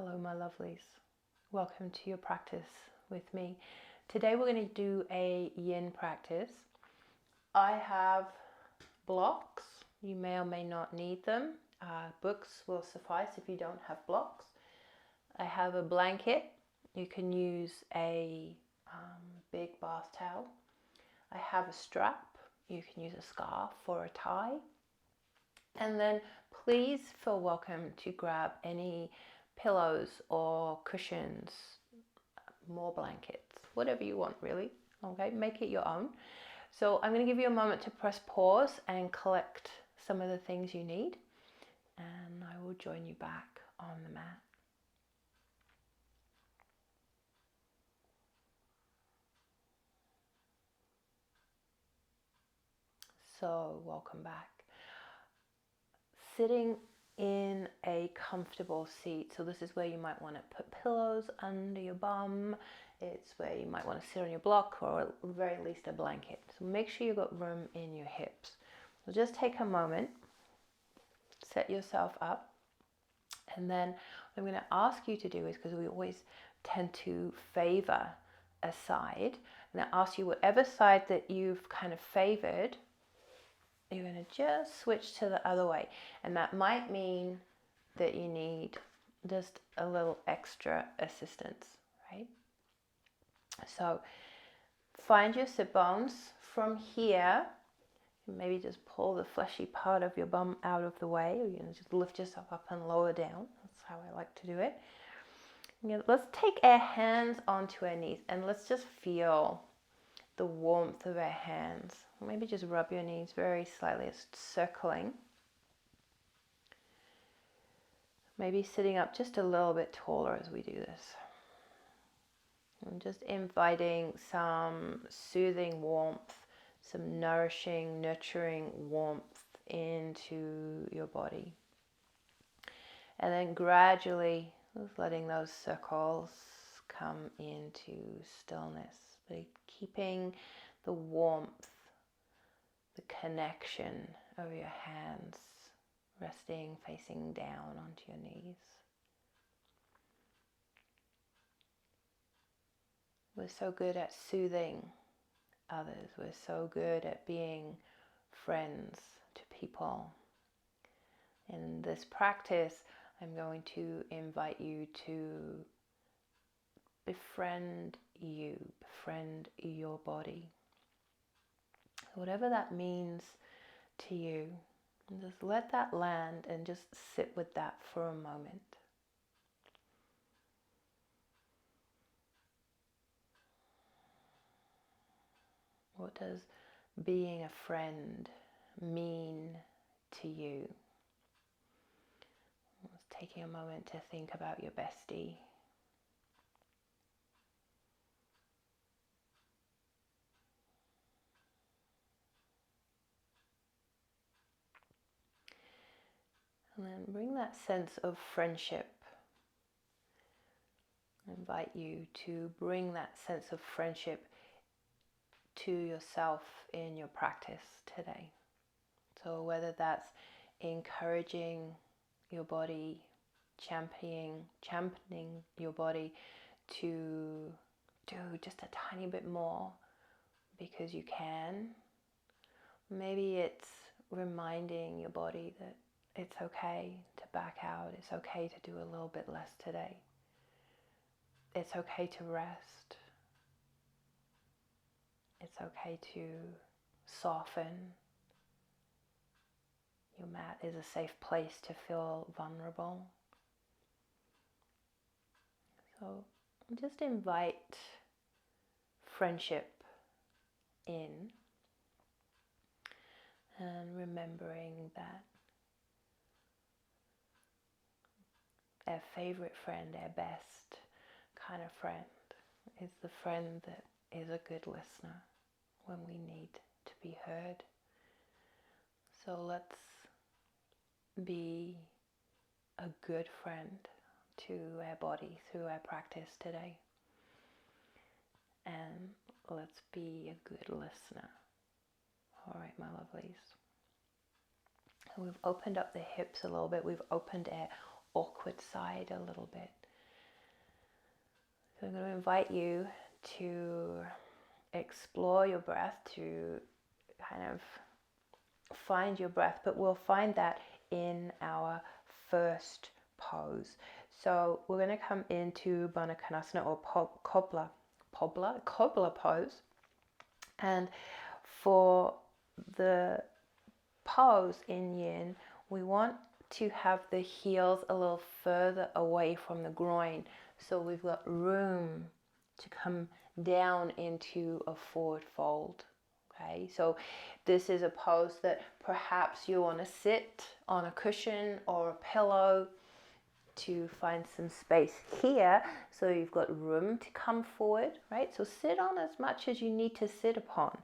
Hello my lovelies, welcome to your practice with me. Today we're going to do a yin practice. I have blocks, you may or may not need them. Books will suffice if you don't have blocks. I have a blanket, you can use a big bath towel. I have a strap, you can use a scarf or a tie. And then please feel welcome to grab any pillows or cushions, more blankets, whatever you want really, okay? Make it your own. So I'm going to give you a moment to press pause and collect some of the things you need, and I will join you back on the mat. So welcome back. Sitting in a comfortable seat. So this is where you might want to put pillows under your bum. It's where you might want to sit on your block, or at the very least a blanket. So make sure you've got room in your hips. So just take a moment, set yourself up, and then what I'm going to ask you to do is, because we always tend to favor a side, and I ask you whatever side that you've kind of favored, you're going to just switch to the other way. And that might mean that you need just a little extra assistance, right? So find your sit bones. From here, maybe just pull the fleshy part of your bum out of the way, or you can just lift yourself up and lower down. That's how I like to do it. Let's take our hands onto our knees and let's just feel the warmth of our hands. Maybe just rub your knees very slightly, just circling. Maybe sitting up just a little bit taller as we do this. And just inviting some soothing warmth, some nourishing, nurturing warmth into your body. And then gradually just letting those circles come into stillness, but keeping the warmth, the connection of your hands resting, facing down onto your knees. We're so good at soothing others. We're so good at being friends to people. In this practice, I'm going to invite you to befriend you, befriend your body. Whatever that means to you, and just let that land and just sit with that for a moment. What does being a friend mean to you? Just taking a moment to think about your bestie. And then bring that sense of friendship. I invite you to bring that sense of friendship to yourself in your practice today. So whether that's encouraging your body, championing your body to do just a tiny bit more because you can. Maybe it's reminding your body that it's okay to back out. It's okay to do a little bit less today. It's okay to rest. It's okay to soften. Your mat is a safe place to feel vulnerable. So just invite friendship in, and remembering that our favorite friend, our best kind of friend, is the friend that is a good listener when we need to be heard. So let's be a good friend to our body through our practice today. And let's be a good listener. All right, my lovelies. We've opened up the hips a little bit. We've opened our awkward side a little bit. So I'm going to invite you to explore your breath, to kind of find your breath, but we'll find that in our first pose. So we're going to come into Bana Konasana or cobbler pose. And for the pose in Yin, we want to have the heels a little further away from the groin, so we've got room to come down into a forward fold. Okay, so this is a pose that perhaps you want to sit on a cushion or a pillow to find some space here, so you've got room to come forward, right? So sit on as much as you need to sit upon.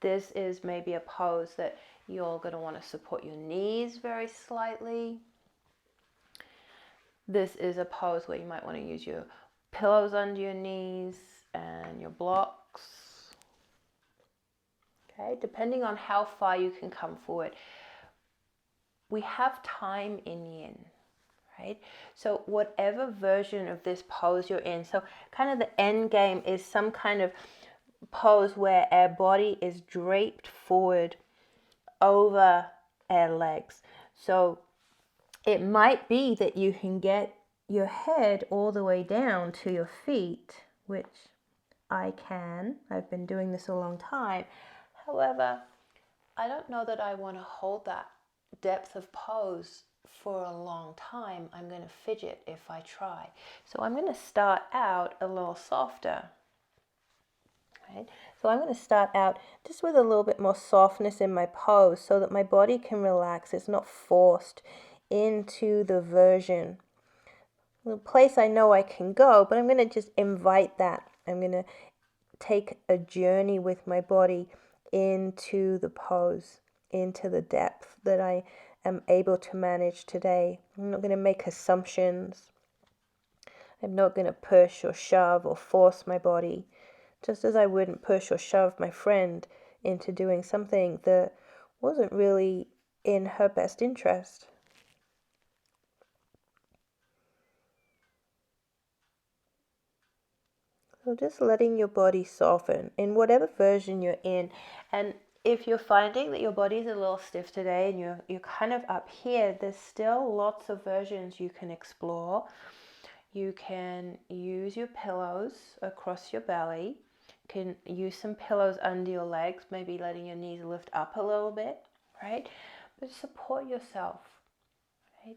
This is maybe a pose that you're going to want to support your knees very slightly. This is a pose where you might want to use your pillows under your knees and your blocks. Okay, depending on how far you can come forward. We have time in Yin, right? So whatever version of this pose you're in, so kind of the end game is some kind of pose where our body is draped forward over our legs. So it might be that you can get your head all the way down to your feet, which I can. I've been doing this a long time. However, I don't know that I want to hold that depth of pose for a long time. I'm going to fidget if I try. So I'm going to start out a little softer. Right? So I'm going to start out just with a little bit more softness in my pose so that my body can relax. It's not forced into the version. The place I know I can go, but I'm going to just invite that. I'm going to take a journey with my body into the pose, into the depth that I am able to manage today. I'm not going to make assumptions. I'm not going to push or shove or force my body, just as I wouldn't push or shove my friend into doing something that wasn't really in her best interest. So just letting your body soften in whatever version you're in. And if you're finding that your body's a little stiff today and you're kind of up here, there's still lots of versions you can explore. You can use your pillows across your belly. You can use some pillows under your legs, maybe letting your knees lift up a little bit, right? But support yourself, right?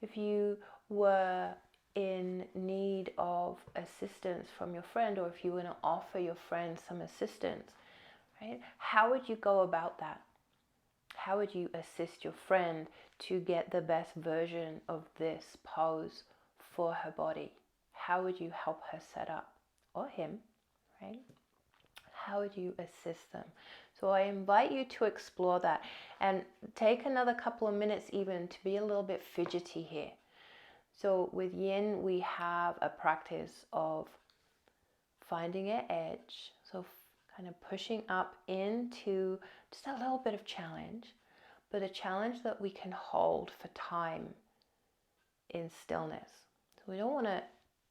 If you were in need of assistance from your friend, or if you want to offer your friend some assistance, right? How would you go about that? How would you assist your friend to get the best version of this pose for her body? How would you help her set up? Or him, right? How would you assist them? So I invite you to explore that and take another couple of minutes even to be a little bit fidgety here. So with Yin, we have a practice of finding an edge, so kind of pushing up into just a little bit of challenge, but a challenge that we can hold for time in stillness. So we don't want to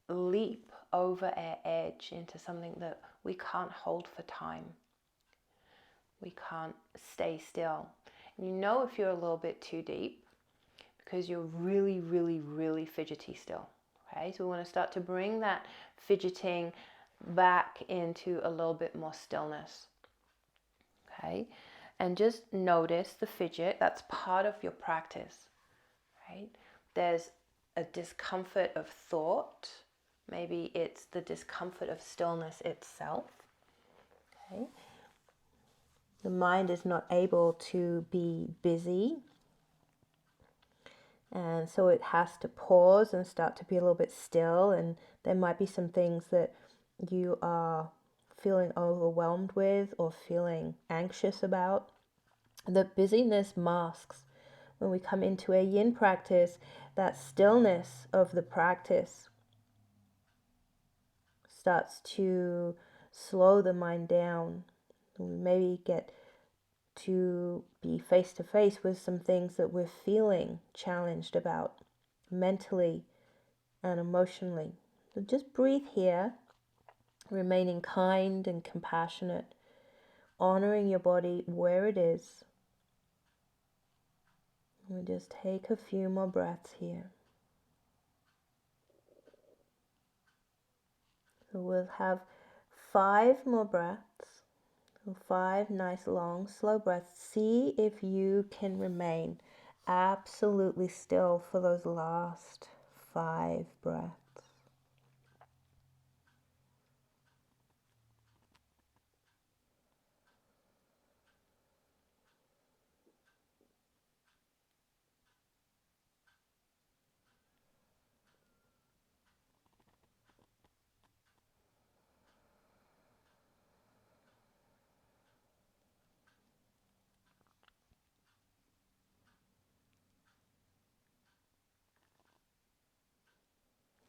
leap over our edge into something that we can't hold for time. We can't stay still. And you know if you're a little bit too deep because you're really, really, really fidgety still. Okay, so we want to start to bring that fidgeting back into a little bit more stillness. Okay, and just notice the fidget. That's part of your practice, right? There's a discomfort of thought. Maybe it's the discomfort of stillness itself. Okay, the mind is not able to be busy, and so it has to pause and start to be a little bit still, and there might be some things that you are feeling overwhelmed with or feeling anxious about. The busyness masks. When we come into a Yin practice, that stillness of the practice starts to slow the mind down. We maybe get to be face to face with some things that we're feeling challenged about mentally and emotionally. So just breathe here remaining kind and compassionate, honoring your body where it is. We just take a few more breaths here. So we'll have 5 more breaths. So 5 nice, long, slow breaths. See if you can remain absolutely still for those last 5 breaths.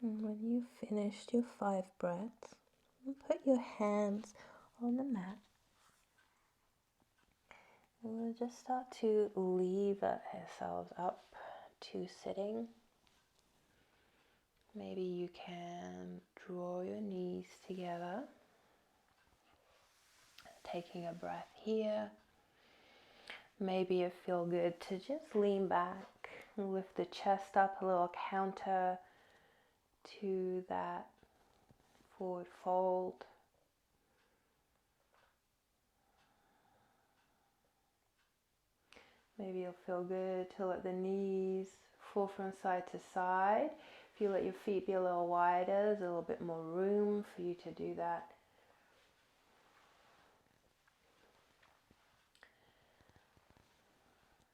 And when you've finished your 5 breaths, put your hands on the mat. And we'll just start to lever ourselves up to sitting. Maybe you can draw your knees together, taking a breath here. Maybe it feels good to just lean back and lift the chest up a little counter to that forward fold. Maybe it'll feel good to let the knees fall from side to side. If you let your feet be a little wider, there's a little bit more room for you to do that.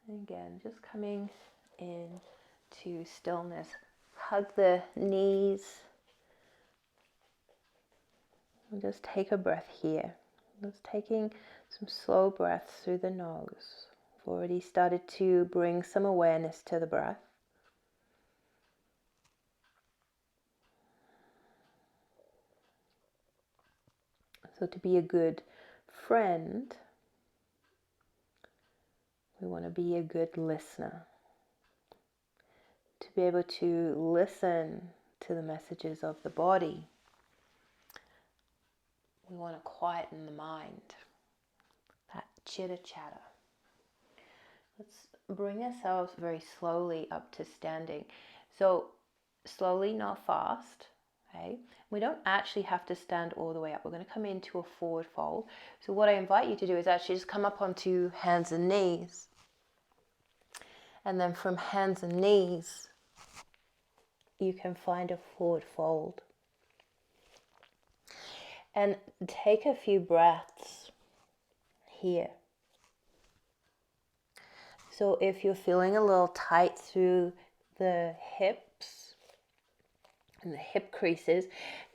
And again, just coming in to stillness. Hug the knees. And just take a breath here. Just taking some slow breaths through the nose. We've already started to bring some awareness to the breath. So to be a good friend, we want to be a good listener. To be able to listen to the messages of the body, we want to quieten the mind, that chitter chatter. Let's bring ourselves very slowly up to standing. So slowly, not fast. Okay? We don't actually have to stand all the way up. We're going to come into a forward fold. So what I invite you to do is actually just come up onto hands and knees. And then from hands and knees, you can find a forward fold. And take a few breaths here. So if you're feeling a little tight through the hips and the hip creases,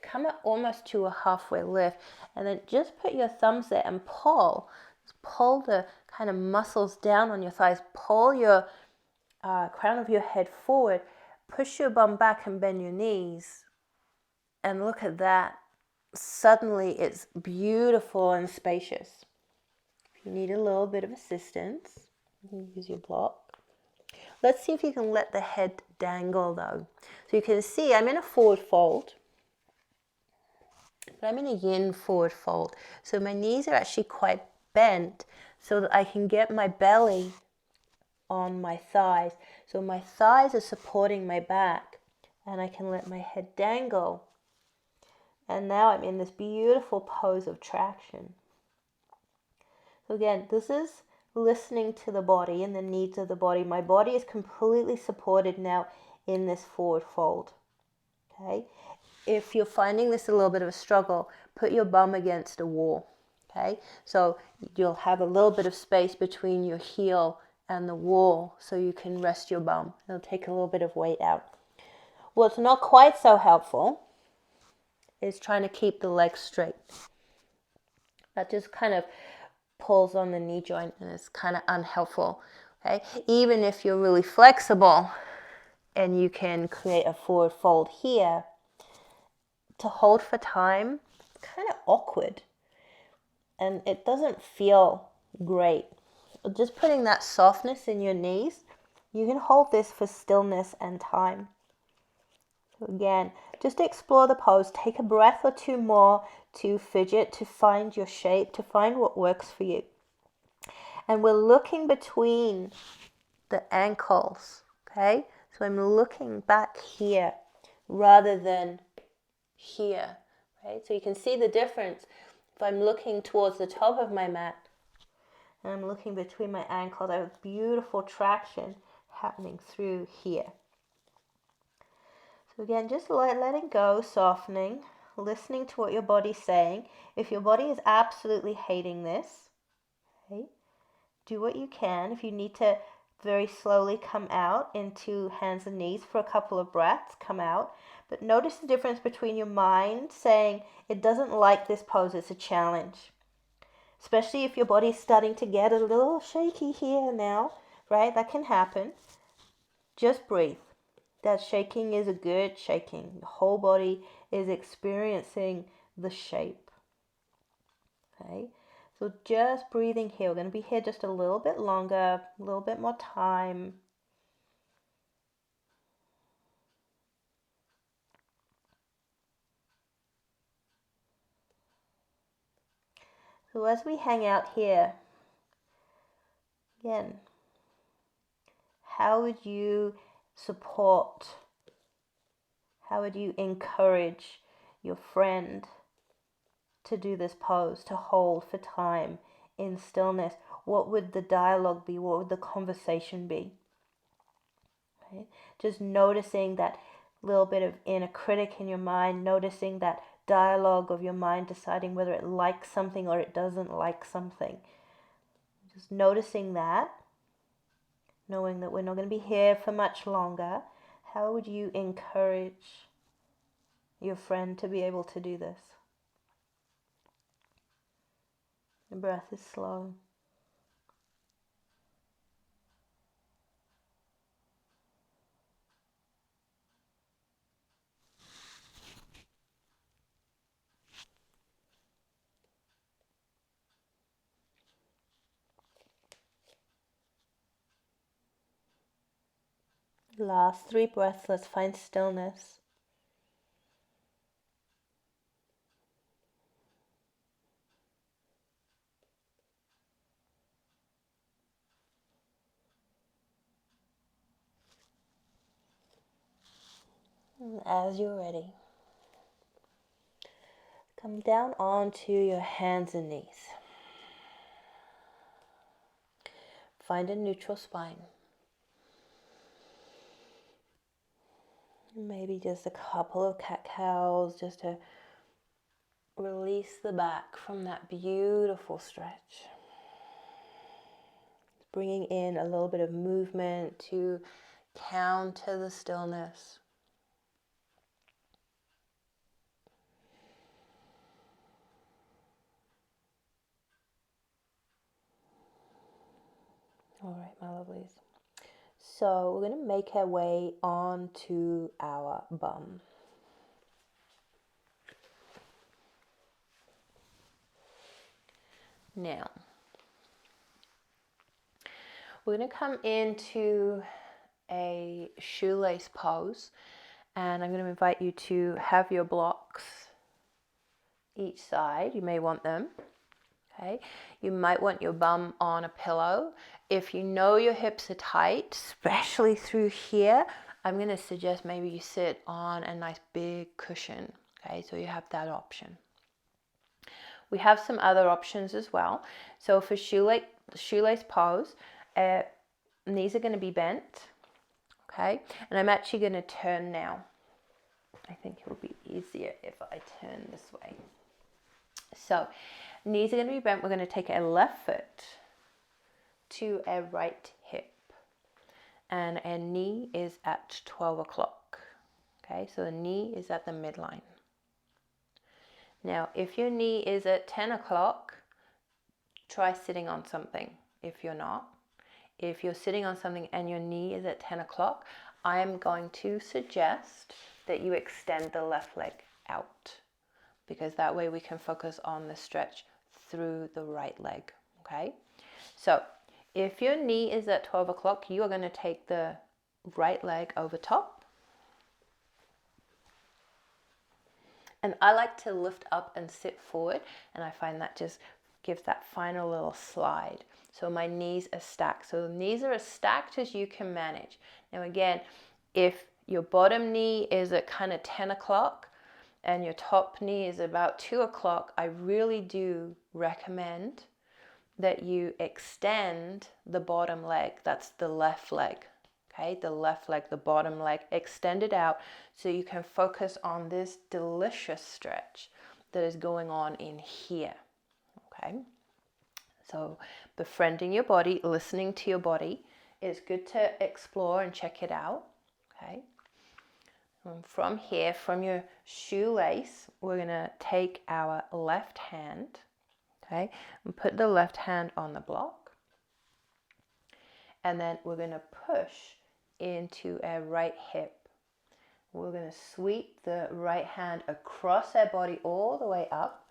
come up almost to a halfway lift and then just put your thumbs there and pull. Just pull the kind of muscles down on your thighs. Pull your crown of your head forward. Push your bum back and bend your knees. And look at that. Suddenly it's beautiful and spacious. If you need a little bit of assistance, you can use your block. Let's see if you can let the head dangle though. So you can see I'm in a forward fold, but I'm in a yin forward fold. So my knees are actually quite bent so that I can get my belly on my thighs. So my thighs are supporting my back and I can let my head dangle. And now I'm in this beautiful pose of traction. So again, this is listening to the body and the needs of the body. My body is completely supported now in this forward fold. Okay? If you're finding this a little bit of a struggle, put your bum against a wall. Okay? So you'll have a little bit of space between your heel and the wall so you can rest your bum. It'll take a little bit of weight out. What's not quite so helpful is trying to keep the legs straight. That just kind of pulls on the knee joint and it's kind of unhelpful. Okay? Even if you're really flexible and you can create a forward fold here, to hold for time, it's kind of awkward and it doesn't feel great. Just putting that softness in your knees, you can hold this for stillness and time. So again, just explore the pose. Take a breath or two more to fidget, to find your shape, to find what works for you. And we're looking between the ankles, okay? So I'm looking back here rather than here, right? So you can see the difference. If I'm looking towards the top of my mat and I'm looking between my ankles, I have beautiful traction happening through here. So again, just letting go, softening, listening to what your body's saying. If your body is absolutely hating this, okay, do what you can. If you need to very slowly come out into hands and knees for a couple of breaths, come out. But notice the difference between your mind saying it doesn't like this pose, it's a challenge. Especially if your body's starting to get a little shaky here now, right? That can happen. Just breathe. That shaking is a good shaking. The whole body is experiencing the shape. Okay? So just breathing here. We're going to be here just a little bit longer, a little bit more time. So as we hang out here, again, how would you support, how would you encourage your friend to do this pose, to hold for time in stillness? What would the dialogue be? What would the conversation be? Okay? Just noticing that little bit of inner critic in your mind, noticing that dialogue of your mind deciding whether it likes something or it doesn't like something. Just noticing that, knowing that we're not going to be here for much longer. How would you encourage your friend to be able to do this? The breath is slow. Last 3 breaths, let's find stillness. And as you're ready, come down onto your hands and knees. Find a neutral spine. Maybe just a couple of cat-cows just to release the back from that beautiful stretch. Bringing in a little bit of movement to counter the stillness. All right, my lovelies. So we're going to make our way onto our bum. Now, we're going to come into a shoelace pose, and I'm going to invite you to have your blocks each side. You may want them. Okay, you might want your bum on a pillow. If you know your hips are tight, especially through here, I'm going to suggest maybe you sit on a nice big cushion. Okay, so you have that option. We have some other options as well. So for shoelace pose, knees are going to be bent. Okay, and I'm actually going to turn now. I think it will be easier if I turn this way. So knees are going to be bent. We're going to take a left foot to a right hip. And a knee is at 12 o'clock. Okay, so the knee is at the midline. Now, if your knee is at 10 o'clock, try sitting on something if you're not. If you're sitting on something and your knee is at 10 o'clock, I am going to suggest that you extend the left leg out, because that way we can focus on the stretch through the right leg, okay? So if your knee is at 12 o'clock, you are going to take the right leg over top. And I like to lift up and sit forward, and I find that just gives that final little slide. So my knees are stacked. So the knees are as stacked as you can manage. Now again, if your bottom knee is at kind of 10 o'clock and your top knee is about 2 o'clock, I really do recommend that you extend the bottom leg. That's the left leg. Okay, the left leg, the bottom leg, extend it out so you can focus on this delicious stretch that is going on in here. Okay, so befriending your body, listening to your body, it's good to explore and check it out. Okay, and from here, from your shoelace, we're going to take our left hand, okay, and put the left hand on the block, and then we're going to push into our right hip. We're going to sweep the right hand across our body all the way up.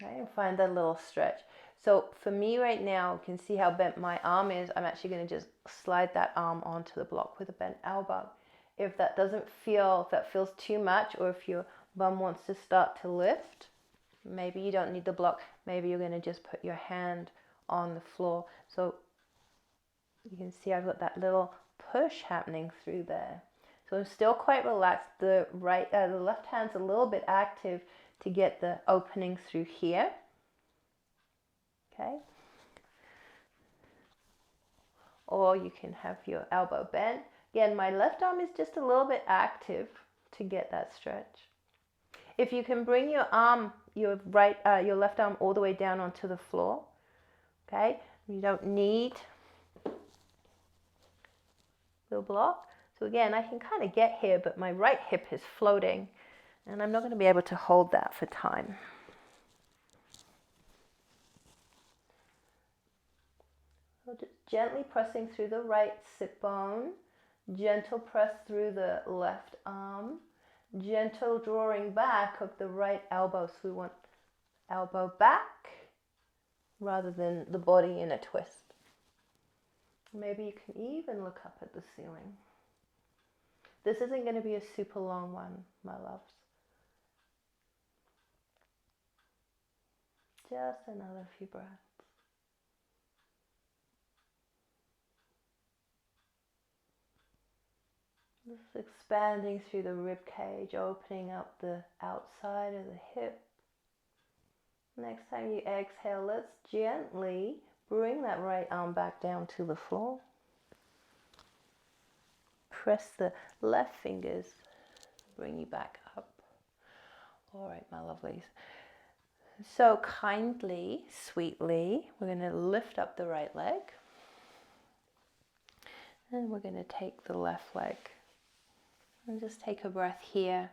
Okay, and find that little stretch. So for me right now, you can see how bent my arm is. I'm actually going to just slide that arm onto the block with a bent elbow. If that doesn't feel, if that feels too much, or if your bum wants to start to lift, maybe you don't need the block. Maybe you're going to just put your hand on the floor. So you can see I've got that little push happening through there. So I'm still quite relaxed. The left hand's a little bit active to get the opening through here. Okay. Or you can have your elbow bent. Again, my left arm is just a little bit active to get that stretch. If you can bring your arm, your left arm all the way down onto the floor, okay, you don't need the block. So again, I can kind of get here, but my right hip is floating, and I'm not going to be able to hold that for time. So just gently pressing through the right sit bone, gentle press through the left arm, gentle drawing back of the right elbow. So we want elbow back rather than the body in a twist. Maybe you can even look up at the ceiling. This isn't going to be a super long one, my loves. Just another few breaths. Just expanding through the rib cage, opening up the outside of the hip. Next time you exhale, let's gently bring that right arm back down to the floor. Press the left fingers, bring you back up. All right, my lovelies. So kindly, sweetly, we're going to lift up the right leg. And we're going to take the left leg. And just take a breath here.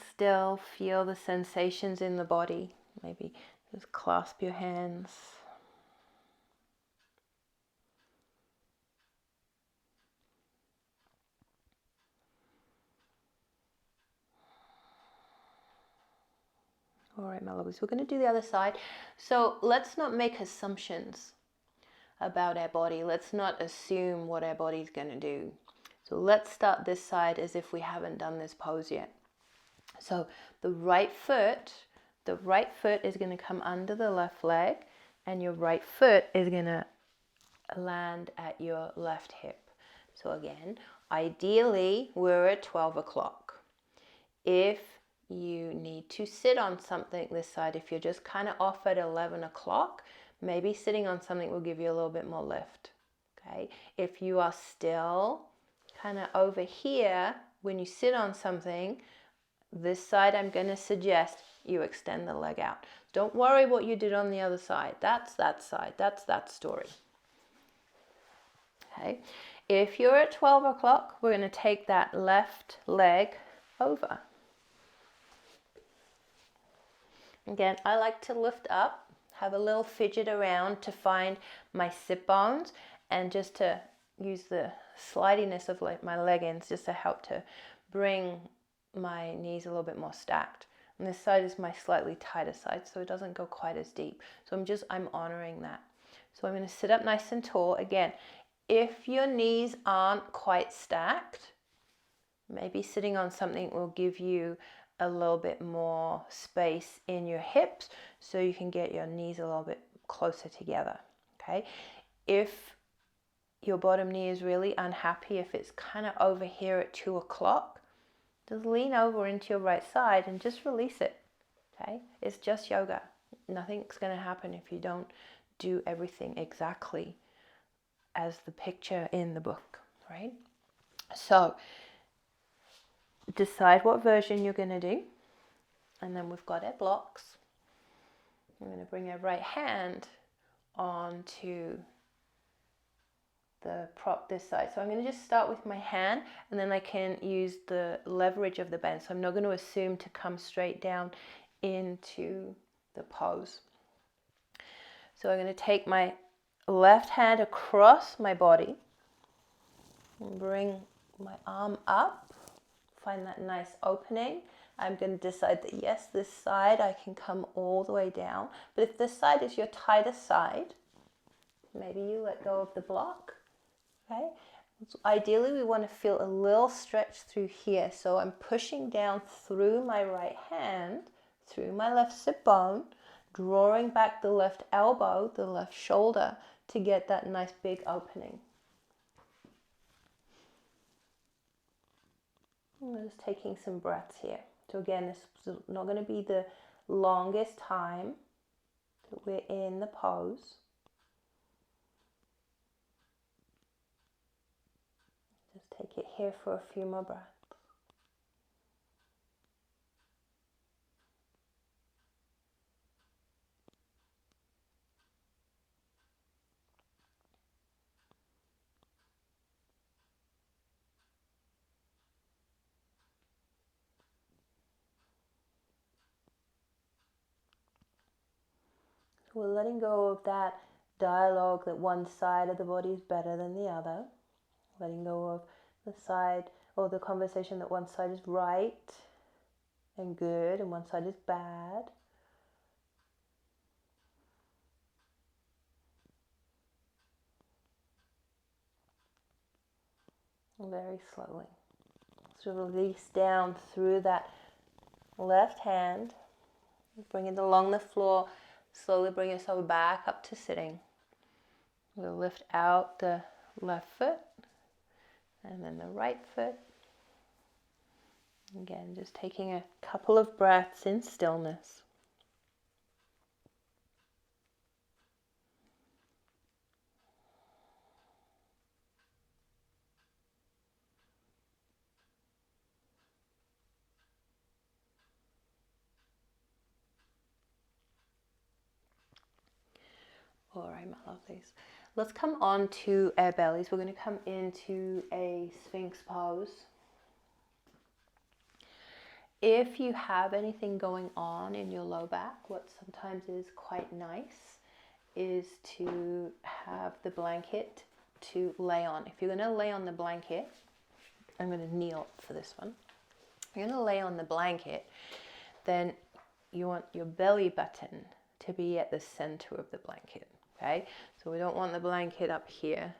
Still feel the sensations in the body. Maybe just clasp your hands. All right, my lovelies, we're going to do the other side. So let's not make assumptions about our body. Let's not assume what our body's going to do. So let's start this side as if we haven't done this pose yet. So the right foot is going to come under the left leg, and your right foot is going to land at your left hip. So again, ideally we're at 12 o'clock. If you need to sit on something this side, if you're just kind of off at 11 o'clock, maybe sitting on something will give you a little bit more lift. Okay, if you are still kind of over here when you sit on something, this side I'm going to suggest you extend the leg out. Don't worry what you did on the other side. That's that side. That's that story. Okay, if you're at 12 o'clock, we're going to take that left leg over. Again, I like to lift up, have a little fidget around to find my sit bones, and just to use the slidiness of my leggings just to help to bring my knees a little bit more stacked. And this side is my slightly tighter side, so it doesn't go quite as deep. So I'm honoring that. So I'm going to sit up nice and tall. Again, if your knees aren't quite stacked, Maybe sitting on something will give you a little bit more space in your hips so you can get your knees a little bit closer together, okay? If your bottom knee is really unhappy, if it's kind of over here at 2 o'clock, just lean over into your right side and just release it, okay? It's just yoga. Nothing's going to happen if you don't do everything exactly as the picture in the book, right? So decide what version you're going to do, and then we've got our blocks. I'm going to bring our right hand onto the prop this side. So I'm going to just start with my hand, and then I can use the leverage of the bend. So I'm not going to assume to come straight down into the pose. So I'm going to take my left hand across my body and bring my arm up. Find that nice opening. I'm going to decide that yes, this side I can come all the way down. But if this side is your tightest side, maybe you let go of the block. Okay. So ideally, we want to feel a little stretch through here. So I'm pushing down through my right hand, through my left sit bone, drawing back the left elbow, the left shoulder to get that nice big opening. I'm just taking some breaths here. So again, this is not going to be the longest time that we're in the pose. Just take it here for a few more breaths. We're letting go of that dialogue that one side of the body is better than the other. Letting go of the side or the conversation that one side is right and good and one side is bad. Very slowly. So release down through that left hand. Bring it along the floor. Slowly bring yourself back up to sitting. We'll lift out the left foot and then the right foot. Again, just taking a couple of breaths in stillness. All right, my lovelies. Let's come on to our bellies. We're going to come into a Sphinx pose. If you have anything going on in your low back, what sometimes is quite nice is to have the blanket to lay on. If you're going to lay on the blanket, I'm going to kneel for this one. If you're going to lay on the blanket, then you want your belly button to be at the center of the blanket. Okay, so we don't want the blanket up here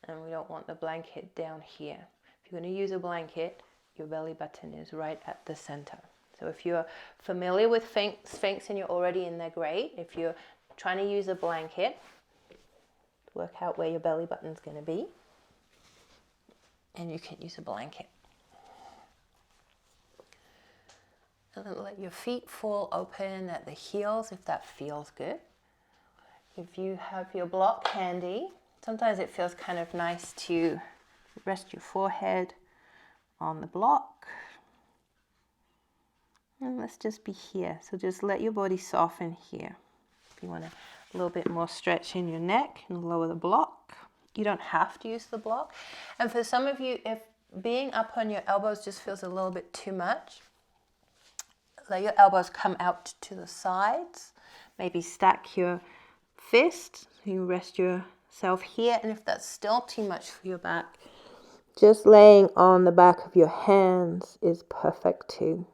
and we don't want the blanket down here. If you're going to use a blanket, your belly button is right at the center. So if you're familiar with Sphinx and you're already in there, great. If you're trying to use a blanket, work out where your belly button's going to be, and you can use a blanket. And then let your feet fall open at the heels if that feels good. If you have your block handy, sometimes it feels kind of nice to rest your forehead on the block. And let's just be here. So just let your body soften here. If you want a little bit more stretch in your neck and lower the block, you don't have to use the block. And for some of you, if being up on your elbows just feels a little bit too much, let your elbows come out to the sides. Maybe stack your fist, you rest yourself here, and if that's still too much for your back, just laying on the back of your hands is perfect too.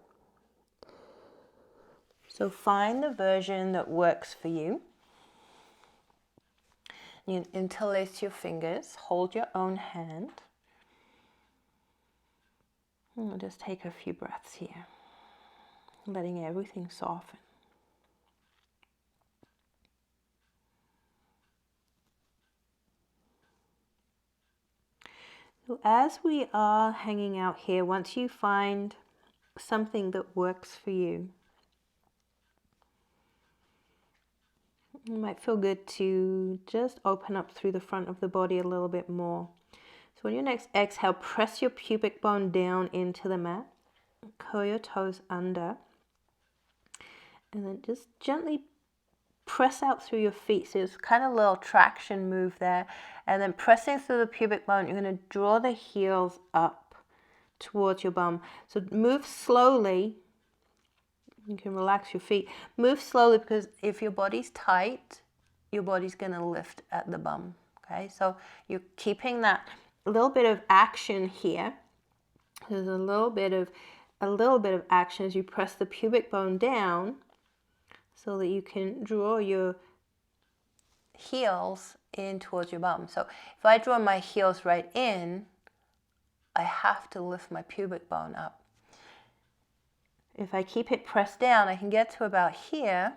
So find the version that works for you. You interlace your fingers, hold your own hand. And I'll just take a few breaths here, letting everything soften. So as we are hanging out here, once you find something that works for you, it might feel good to just open up through the front of the body a little bit more. So on your next exhale, press your pubic bone down into the mat, curl your toes under, and then just gently press out through your feet. So it's kind of a little traction move there. And then pressing through the pubic bone, you're going to draw the heels up towards your bum. So move slowly. You can relax your feet. Move slowly, because if your body's tight, your body's going to lift at the bum. Okay, so you're keeping that little bit of action here. There's a little bit of action as you press the pubic bone down, so that you can draw your heels in towards your bum. So if I draw my heels right in, I have to lift my pubic bone up. If I keep it pressed down, I can get to about here,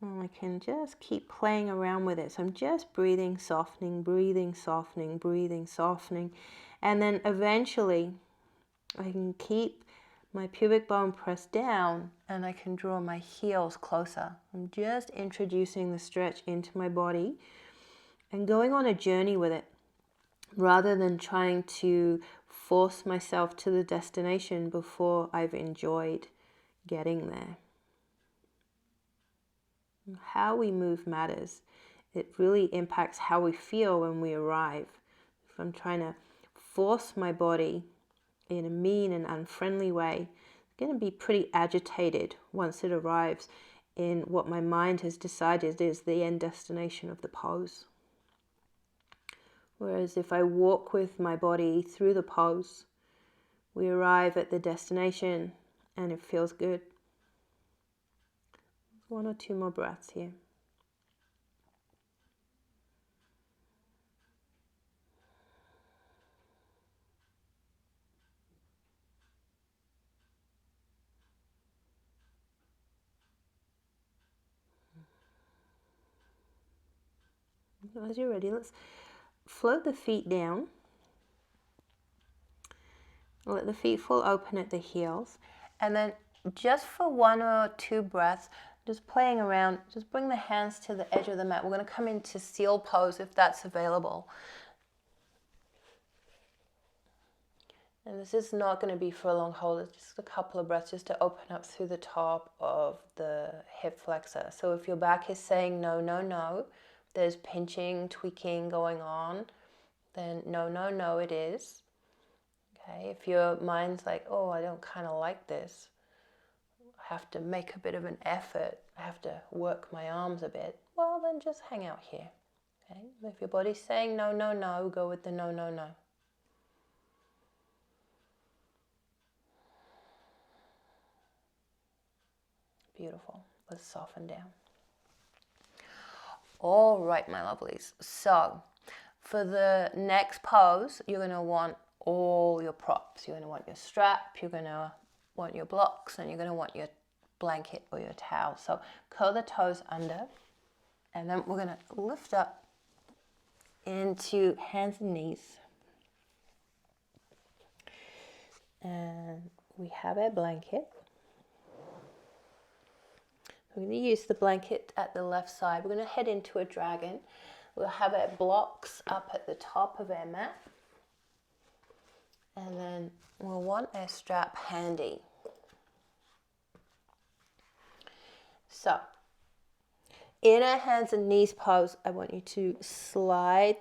and I can just keep playing around with it. So I'm just breathing, softening, breathing, softening, breathing, softening. And then eventually I can keep my pubic bone pressed down, and I can draw my heels closer. I'm just introducing the stretch into my body and going on a journey with it, rather than trying to force myself to the destination before I've enjoyed getting there. How we move matters. It really impacts how we feel when we arrive. If I'm trying to force my body in a mean and unfriendly way, I'm going to be pretty agitated once it arrives in what my mind has decided is the end destination of the pose. Whereas if I walk with my body through the pose, we arrive at the destination and it feels good. 1 or 2 more breaths here. As you're ready, let's float the feet down. Let the feet fall open at the heels. And then just for 1 or 2 breaths, just playing around, just bring the hands to the edge of the mat. We're going to come into seal pose if that's available. And this is not going to be for a long hold. It's just a couple of breaths just to open up through the top of the hip flexor. So if your back is saying no, no, no, there's pinching, tweaking going on, then no, no, no, it is. Okay, if your mind's like, oh, I don't kind of like this, I have to make a bit of an effort, I have to work my arms a bit, well, then just hang out here. Okay, if your body's saying no, no, no, go with the no, no, no. Beautiful. Let's soften down. All right, my lovelies. So for the next pose, you're going to want all your props. You're going to want your strap, you're going to want your blocks, and you're going to want your blanket or your towel. So curl the toes under, and then we're going to lift up into hands and knees. And we have our blanket. We're going to use the blanket at the left side. We're going to head into a dragon. We'll have our blocks up at the top of our mat. And then we'll want our strap handy. So, in our hands and knees pose, I want you to slide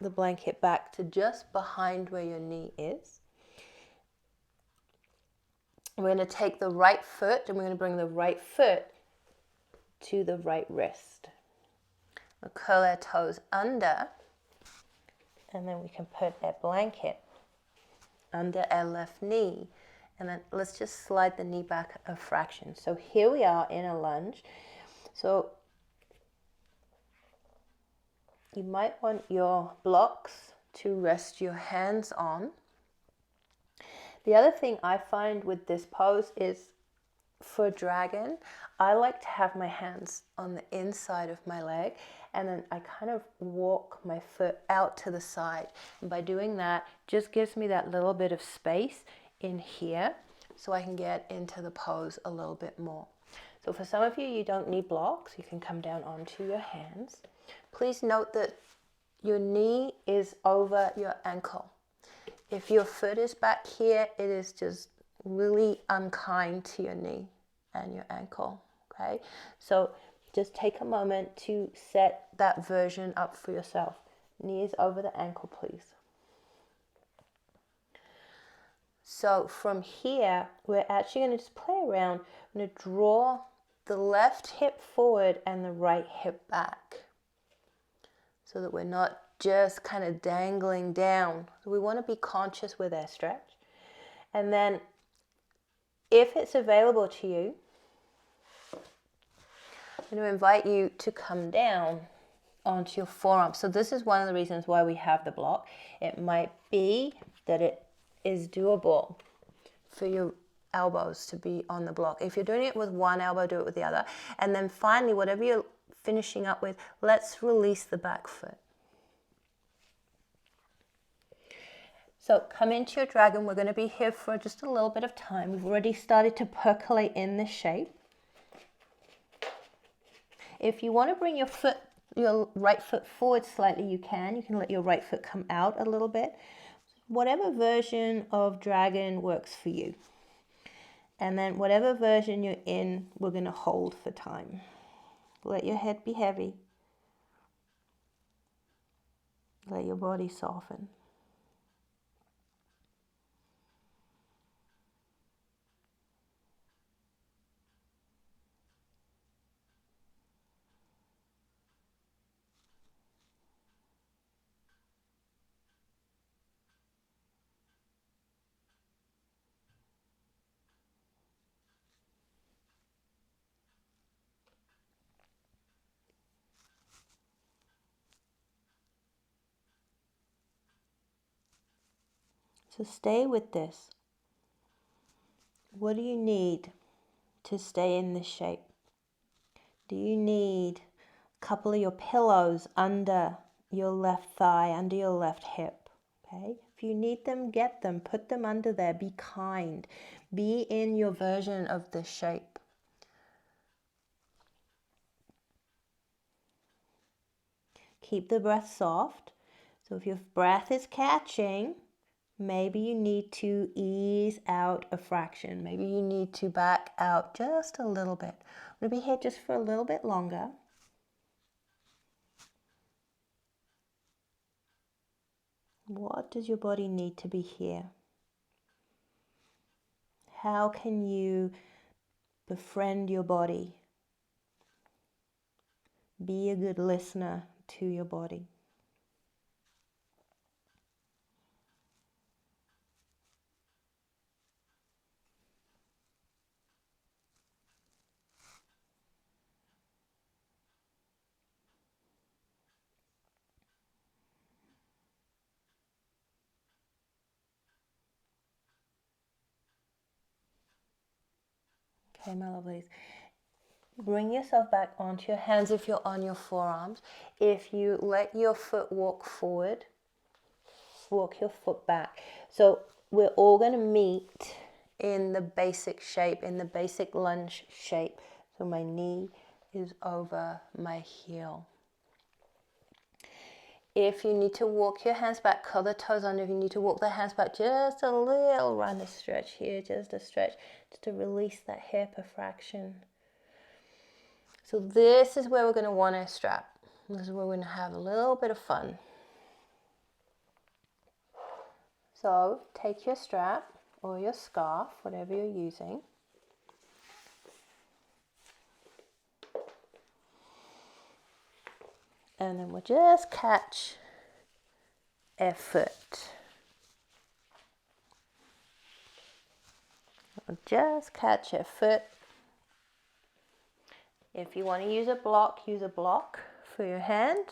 the blanket back to just behind where your knee is. We're going to take the right foot and we're going to bring the right foot to the right wrist. We'll curl our toes under, and then we can put our blanket under our left knee, and then let's just slide the knee back a fraction. So here we are in a lunge. So you might want your blocks to rest your hands on. The other thing I find with this pose is, for dragon, I like to have my hands on the inside of my leg, and then I kind of walk my foot out to the side. And by doing that, just gives me that little bit of space in here so I can get into the pose a little bit more. So for some of you, you don't need blocks. You can come down onto your hands. Please note that your knee is over your ankle. If your foot is back here, it is just really unkind to your knee and your ankle, okay? So just take a moment to set that version up for yourself. Knees over the ankle, please. So from here, we're actually going to just play around. I'm going to draw the left hip forward and the right hip back so that we're not just kind of dangling down. So we want to be conscious with our stretch. And then if it's available to you, I'm going to invite you to come down onto your forearm. So this is one of the reasons why we have the block. It might be that it is doable for your elbows to be on the block. If you're doing it with one elbow, do it with the other. And then finally, whatever you're finishing up with, let's release the back foot. So come into your dragon. We're going to be here for just a little bit of time. We've already started to percolate in this shape. If you want to bring your right foot forward slightly, you can. You can let your right foot come out a little bit. Whatever version of dragon works for you. And then whatever version you're in, we're going to hold for time. Let your head be heavy. Let your body soften. So stay with this. What do you need to stay in this shape? Do you need a couple of your pillows under your left thigh, under your left hip? Okay. If you need them, get them. Put them under there. Be kind. Be in your version of this shape. Keep the breath soft. So if your breath is catching, maybe you need to ease out a fraction. Maybe you need to back out just a little bit. I'm going to be here just for a little bit longer. What does your body need to be here? How can you befriend your body? Be a good listener to your body. Okay, my lovelies. Bring yourself back onto your hands if you're on your forearms. If you let your foot walk forward, walk your foot back. So we're all going to meet in the basic shape, in the basic lunge shape. So my knee is over my heel. If you need to walk your hands back, curl the toes under. If you need to walk the hands back just a little, run a stretch here, just a stretch, just to release that hip a fraction. So this is where we're going to want our strap. This is where we're going to have a little bit of fun. So take your strap or your scarf, whatever you're using. And then we'll just catch a foot. We'll just catch a foot. If you want to use a block for your hand.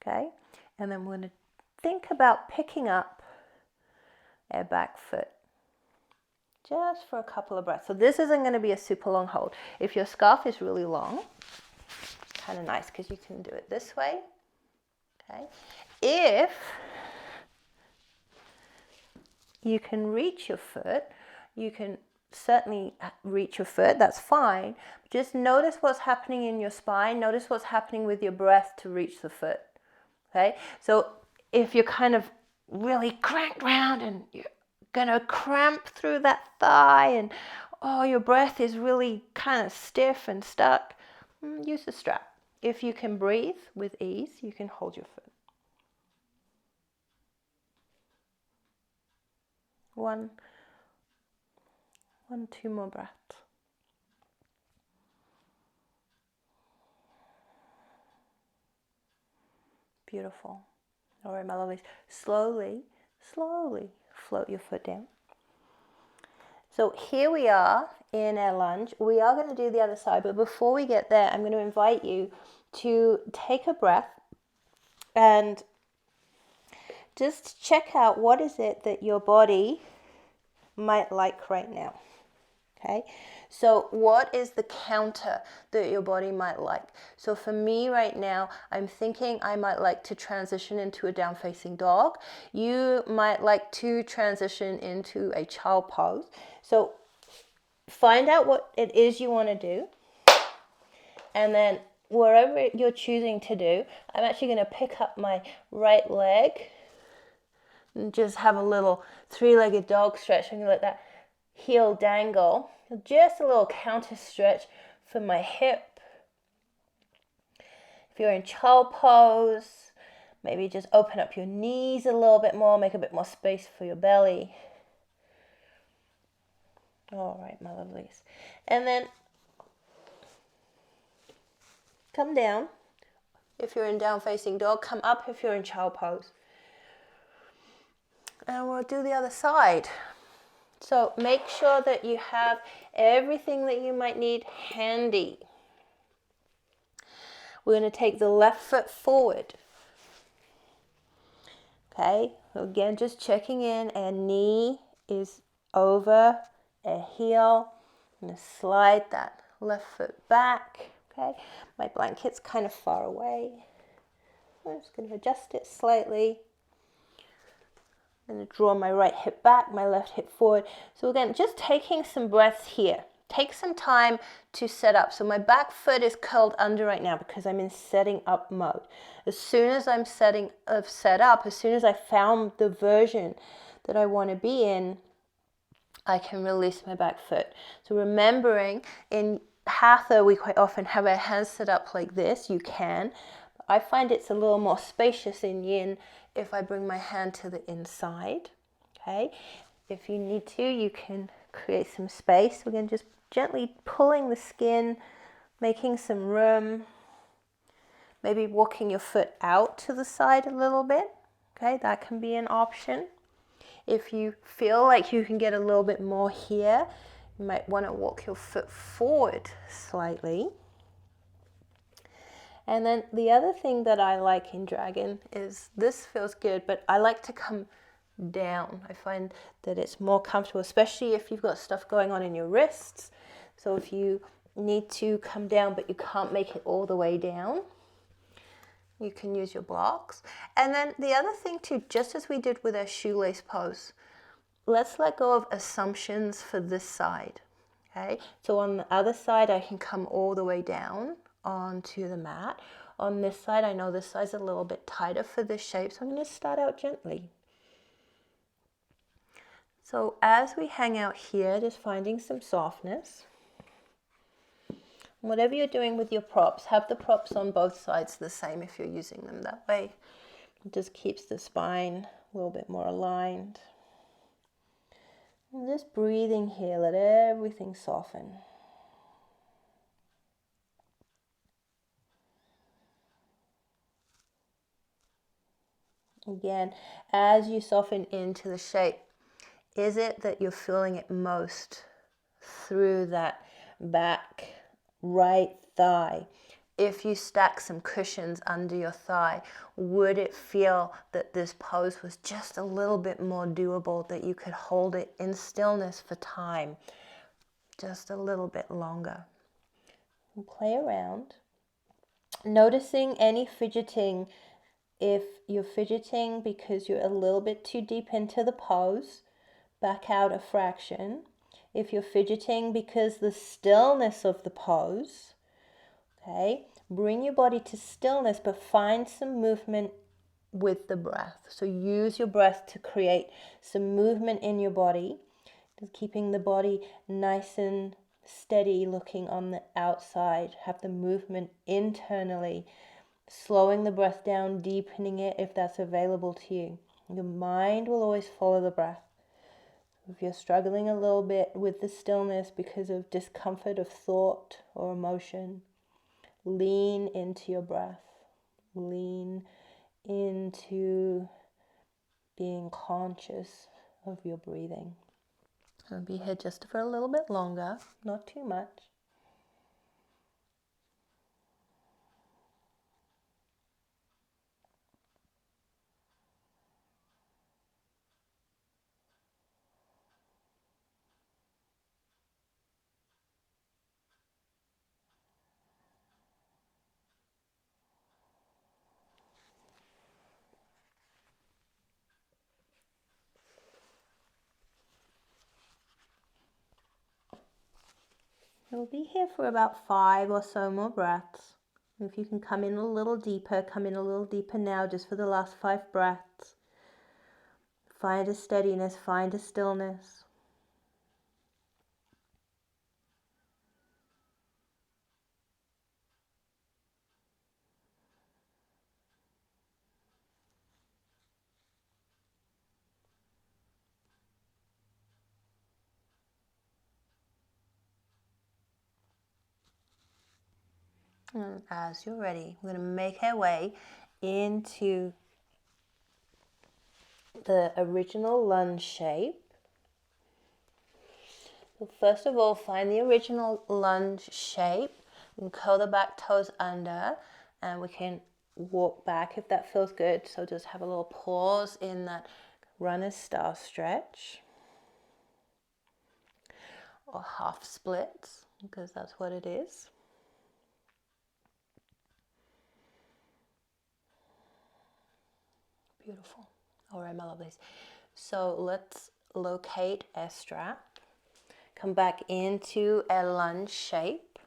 Okay. And then we're going to think about picking up a back foot just for a couple of breaths. So this isn't going to be a super long hold. If your scarf is really long, kind of nice because you can do it this way. Okay. If you can reach your foot, you can certainly reach your foot, that's fine. Just notice what's happening in your spine. Notice what's happening with your breath to reach the foot. Okay. So if you're kind of really cranked round and you're gonna cramp through that thigh and your breath is really kind of stiff and stuck, use the strap. If you can breathe with ease, you can hold your foot. One, two more breaths. Beautiful. All right, my lovelies. Slowly float your foot down. So here we are in our lunge. We are going to do the other side, but before we get there, I'm going to invite you to take a breath and just check out what is it that your body might like right now. Okay, so what is the counter that your body might like? So for me right now, I'm thinking I might like to transition into a down-facing dog. You might like to transition into a child pose. So find out what it is you want to do. And then wherever you're choosing to do, I'm actually going to pick up my right leg and just have a little three-legged dog stretch. I'm going to let that heel dangle. Just a little counter stretch for my hip. If you're in child pose, maybe just open up your knees a little bit more, make a bit more space for your belly. All right, my lovelies. And then come down. If you're in down facing dog, come up if you're in child pose. And we'll do the other side. So make sure that you have everything that you might need handy. We're going to take the left foot forward. Okay, so again, just checking in. Our knee is over our heel. I'm going to slide that left foot back. Okay, my blanket's kind of far away. I'm just going to adjust it slightly. I'm going to draw my right hip back, my left hip forward. So again, just taking some breaths here. Take some time to set up. So my back foot is curled under right now because I'm in setting up mode. As soon as I'm set up, as soon as I found the version that I want to be in, I can release my back foot. So remembering, in Hatha, we quite often have our hands set up like this. You can. I find it's a little more spacious in Yin if I bring my hand to the inside. Okay. If you need to, you can create some space. We're going to just gently pulling the skin, making some room. Maybe walking your foot out to the side a little bit. Okay, that can be an option. If you feel like you can get a little bit more here, you might want to walk your foot forward slightly. And then the other thing that I like in Dragon is, this feels good, but I like to come down. I find that it's more comfortable, especially if you've got stuff going on in your wrists. So if you need to come down but you can't make it all the way down, you can use your blocks. And then the other thing too, just as we did with our shoelace pose, let's let go of assumptions for this side. Okay, so on the other side I can come all the way down onto the mat. On this side, I know this side's a little bit tighter for this shape, so I'm going to start out gently. So as we hang out here, just finding some softness. Whatever you're doing with your props, have the props on both sides the same if you're using them that way. It just keeps the spine a little bit more aligned. And just breathing here, let everything soften. Again, as you soften into the shape, is it that you're feeling it most through that back right thigh? if you stack some cushions under your thigh, would it feel that this pose was just a little bit more doable, that you could hold it in stillness for time, just a little bit longer? And play around, noticing any fidgeting. If you're fidgeting because you're a little bit too deep into the pose, back out a fraction. If you're fidgeting because the stillness of the pose, okay, bring your body to stillness, but find some movement with the breath. So use your breath to create some movement in your body, just keeping the body nice and steady looking on the outside. Have the movement internally, slowing the breath down, deepening it if that's available to you. Your mind will always follow the breath. If you're struggling a little bit with the stillness because of discomfort of thought or emotion, lean into your breath. Lean into being conscious of your breathing. I'll be here just for a little bit longer, not too much. We'll be here for about 5 or so more breaths. If you can come in a little deeper now, just for the last 5 breaths. Find a steadiness, find a stillness. And as you're ready, we're going to make our way into the original lunge shape. So first of all, find the original lunge shape and curl the back toes under, and we can walk back if that feels good. So just have a little pause in that runner's style stretch, or half splits, because that's what it is. Beautiful. All right, my lovelies. So let's locate a strap. Come back into a lunge shape.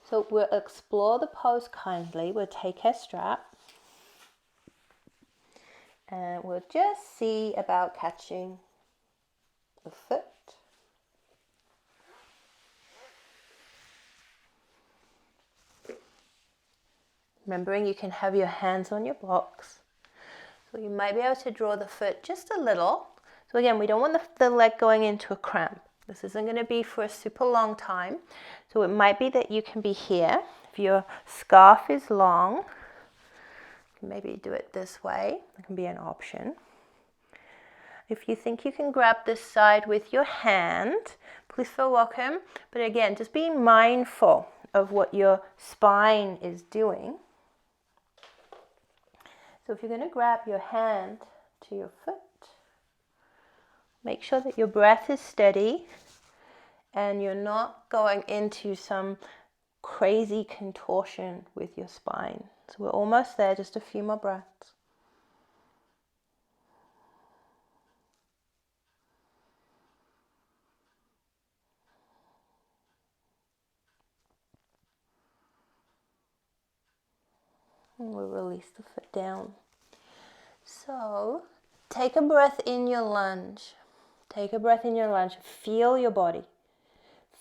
So we'll explore the pose kindly. We'll take our strap and we'll just see about catching the foot. Remembering you can have your hands on your blocks. So you might be able to draw the foot just a little. So again, we don't want the leg going into a cramp. This isn't going to be for a super long time. So it might be that you can be here. If your scarf is long, you can maybe do it this way. That can be an option. If you think you can grab this side with your hand, please feel welcome. But again, just be mindful of what your spine is doing. So if you're going to grab your hand to your foot, make sure that your breath is steady and you're not going into some crazy contortion with your spine. So we're almost there, just a few more breaths. And we'll release the foot down. So take a breath in your lunge. Take a breath in your lunge. Feel your body.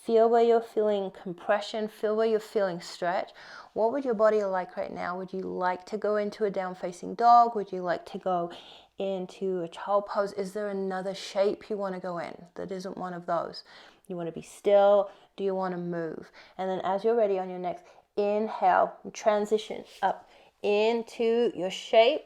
Feel where you're feeling compression. Feel where you're feeling stretch. What would your body like right now? Would you like to go into a down facing dog? Would you like to go into a child pose? Is there another shape you want to go in that isn't one of those? You want to be still? Do you want to move? And then as you're ready on your next inhale, transition up into your shape.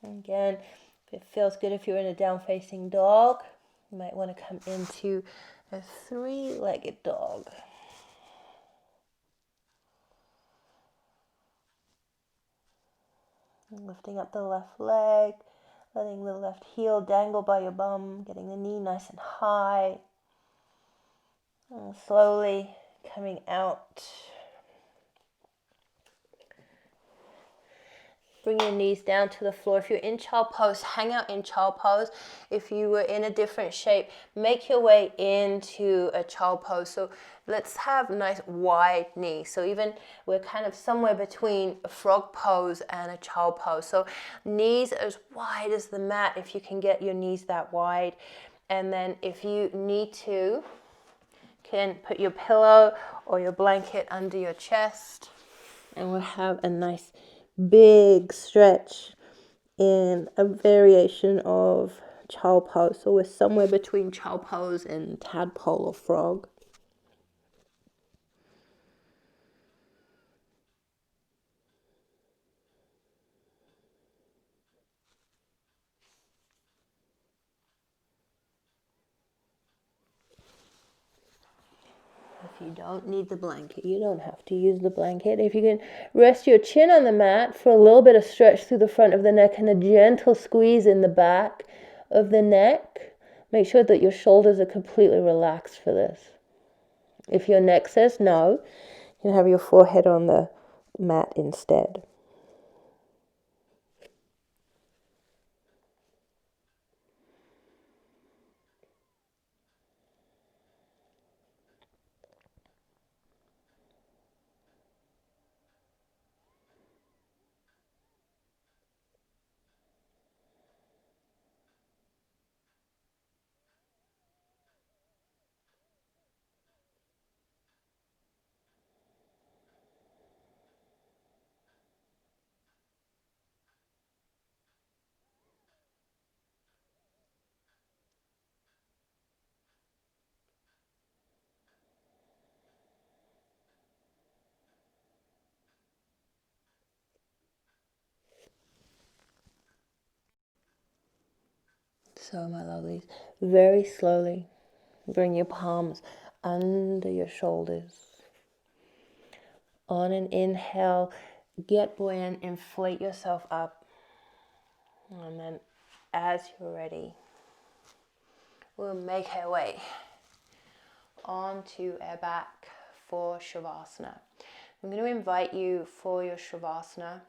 Again, if it feels good if you're in a down-facing dog, you might want to come into a three-legged dog. And lifting up the left leg, letting the left heel dangle by your bum, getting the knee nice and high. And slowly coming out. Bring your knees down to the floor. If you're in child pose, hang out in child pose. If you were in a different shape, make your way into a child pose. So let's have nice wide knees. So even we're kind of somewhere between a frog pose and a child pose. So knees as wide as the mat if you can get your knees that wide. And then if you need to, can put your pillow or your blanket under your chest. And we'll have a nice big stretch in a variation of child pose. So we're somewhere between child pose and tadpole or frog. If you don't need the blanket, you don't have to use the blanket. If you can rest your chin on the mat for a little bit of stretch through the front of the neck and a gentle squeeze in the back of the neck, make sure that your shoulders are completely relaxed for this. If your neck says no, you can have your forehead on the mat instead. So, my lovelies, very slowly bring your palms under your shoulders. On an inhale, get buoyant, inflate yourself up. And then as you're ready, we'll make our way onto our back for Shavasana. I'm going to invite you for your Shavasana.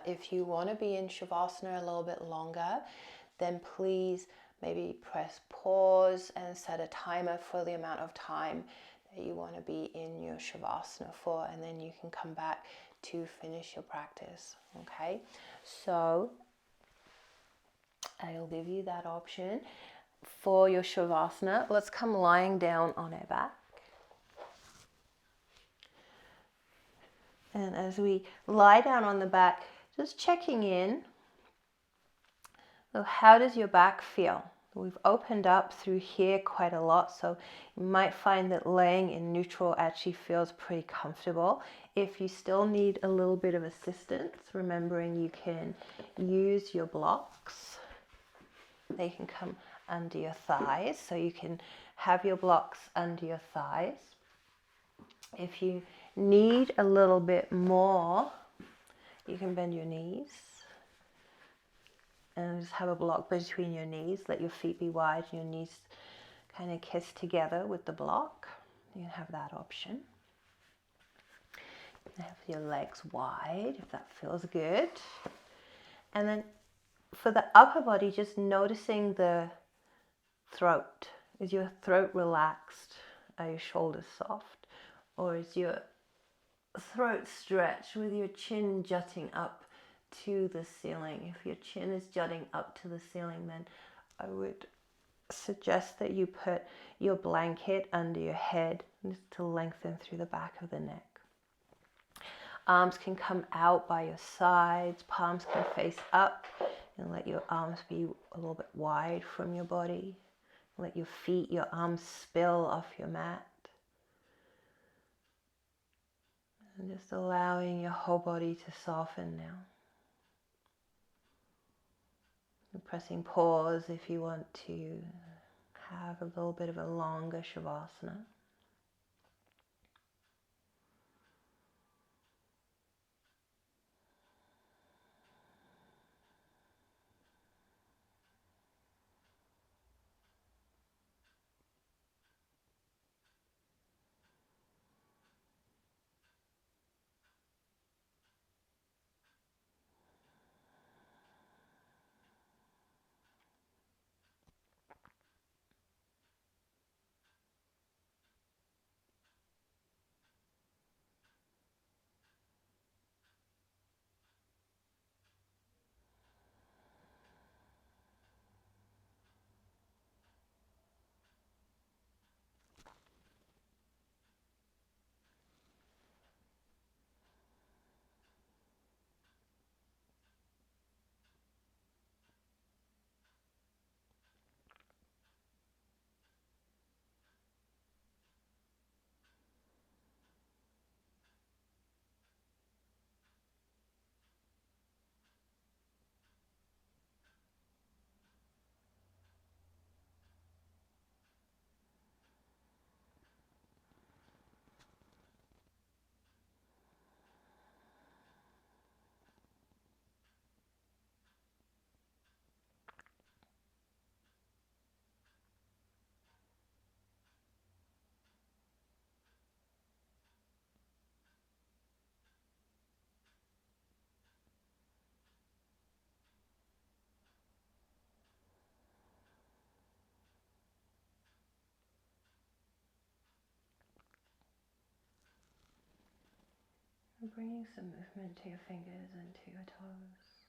If you want to be in Shavasana a little bit longer, then please maybe press pause and set a timer for the amount of time that you want to be in your Shavasana for, and then you can come back to finish your practice. Okay, so I'll give you that option for your Shavasana. Let's come lying down on our back. And as we lie down on the back, just checking in. So how does your back feel? We've opened up through here quite a lot, so you might find that laying in neutral actually feels pretty comfortable. If you still need a little bit of assistance, remembering you can use your blocks. They can come under your thighs, so you can have your blocks under your thighs. If you need a little bit more, you can bend your knees and just have a block between your knees. Let your feet be wide and your knees kind of kiss together with the block. You can have that option. Have your legs wide if that feels good. And then for the upper body, just noticing the throat. Is your throat relaxed? Are your shoulders soft? Or is your throat stretched with your chin jutting up to the ceiling? If your chin is jutting up to the ceiling, then I would suggest that you put your blanket under your head just to lengthen through the back of the neck. Arms can come out by your sides, palms can face up, and let your arms be a little bit wide from your body. Let your feet, your arms spill off your mat. And just allowing your whole body to soften now. Pressing pause if you want to have a little bit of a longer Shavasana. And bringing some movement to your fingers and to your toes.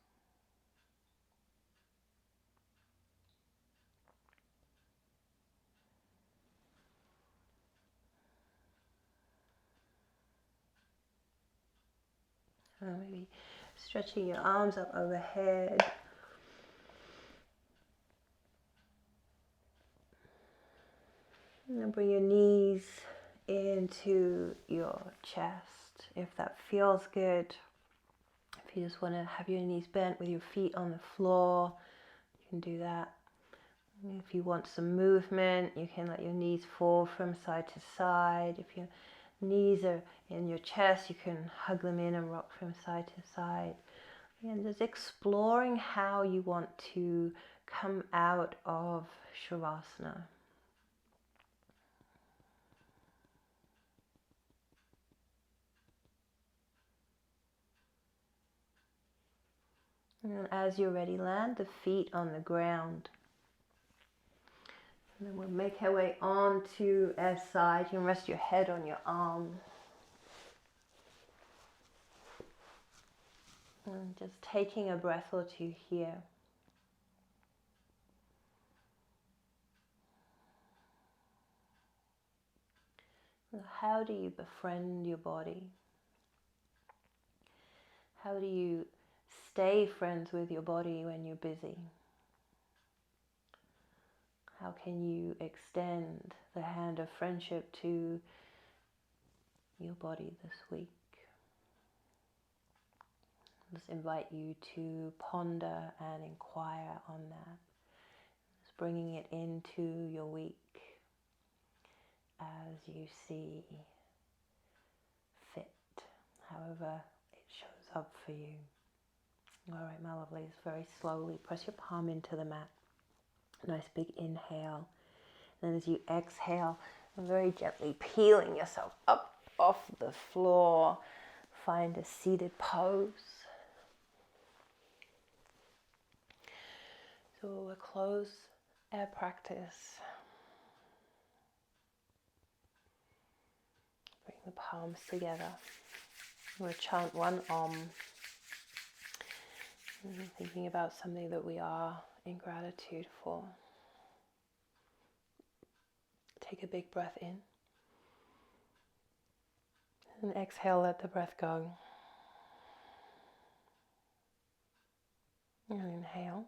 Maybe stretching your arms up overhead. And then bring your knees into your chest if that feels good. If you just want to have your knees bent with your feet on the floor, you can do that. If you want some movement, you can let your knees fall from side to side. If your knees are in your chest, you can hug them in and rock from side to side. And just exploring how you want to come out of Shavasana. And as you're ready, land the feet on the ground. And then we'll make our way onto our side. You can rest your head on your arm. And just taking a breath or two here. How do you befriend your body? How do you stay friends with your body when you're busy? How can you extend the hand of friendship to your body this week? Just invite you to ponder and inquire on that. Just bringing it into your week as you see fit, however it shows up for you. All right, my lovelies, very slowly press your palm into the mat. Nice big inhale. And then as you exhale, very gently peeling yourself up off the floor. Find a seated pose. So we'll close our practice. Bring the palms together. We'll chant one Om. Thinking about something that we are in gratitude for. Take a big breath in. And exhale, let the breath go. And inhale.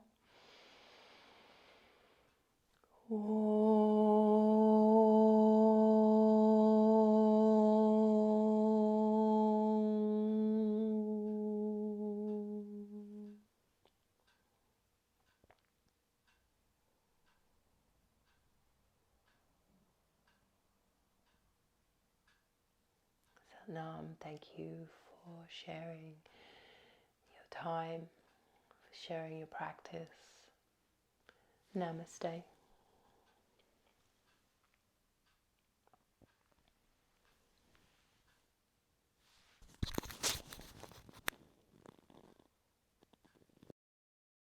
Satnam. Thank you for sharing your time, for sharing your practice. Namaste.